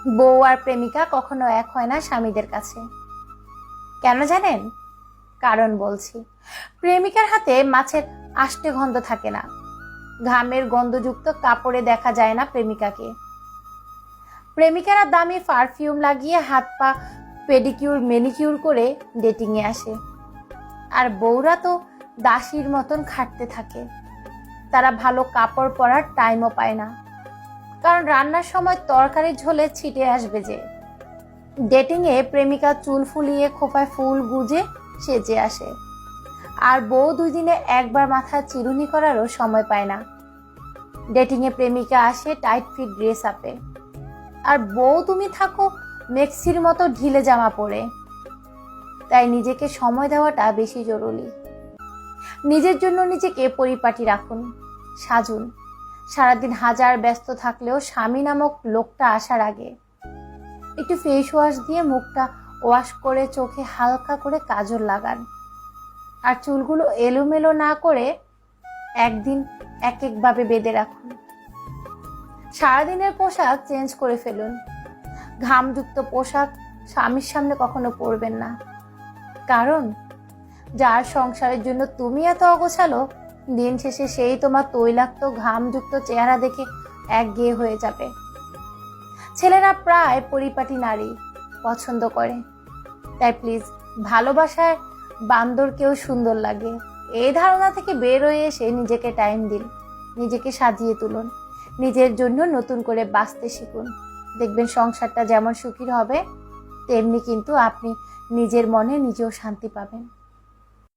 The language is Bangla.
বউ আর প্রেমিকা কখনো এক হয় না স্বামীদের কাছে। কেন জানেন? কারণ বলছি। প্রেমিকার হাতে মাছের আষ্টে গন্ধ থাকে না, ঘামের গন্ধযুক্ত কাপড়ে দেখা যায় না প্রেমিকাকে। প্রেমিকারা দামি পারফিউম লাগিয়ে হাত পা পেডিকিউর ম্যানিকিউর করে ডেটিংয়ে আসে, আর বউরা তো দাসীর মতন খাটতে থাকে। তারা ভালো কাপড় পরার টাইমও পায় না, কারণ রান্নার সময় তরকারির ঝোলে ছিটে আসবে যে। ডেটিংয়ে প্রেমিকা চুল ফুলিয়ে খোপায় ফুল গুজে সেজে আসে, আর বউ 2 দিনে একবার মাথায় চিরুনি করারও সময় পায় না। ডেটিংয়ে প্রেমিকা আসে টাইট ফিট ড্রেস আপে, আর বউ তুমি থাকো মেক্সির মতো ঢিলে জামা পরে। তাই নিজেকে সময় দেওয়াটা বেশি জরুরি। নিজের জন্য নিজেকে পরিপাটি রাখুন, সাজুন। সারাদিন হাজার ব্যস্ত থাকলেও স্বামী নামক লোকটা আসার আগে একটু ফেস ওয়াশ দিয়ে মুখটা ওয়াশ করে চোখে হালকা করে কাজল লাগান, আর চুলগুলো এলোমেলো না করে একদিন এক একভাবে বেঁধে রাখুন। সারাদিনের পোশাক চেঞ্জ করে ফেলুন। ঘামযুক্ত পোশাক স্বামীর সামনে কখনো পরবেন না, কারণ যার সংসারের জন্য তুমি এত অগোছালো, দিন শেষে সেই তোমার তৈলাক্ত ঘামযুক্ত চেহারা দেখে একঘেয়ে হয়ে যাবে। ছেলেরা প্রায় পরিপাটি নারী পছন্দ করে, তাই প্লিজ ভালোবাসায় বান্দরকেও সুন্দর লাগে এই ধারণা থেকে বের হয়ে এসে নিজেকে টাইম দিন, নিজেকে সাজিয়ে তুলুন, নিজের জন্য নতুন করে বাঁচতে শিখুন। দেখবেন সংসারটা যেমন সুখী হবে, তেমনি কিন্তু আপনি নিজের মনে নিজেও শান্তি পাবেন।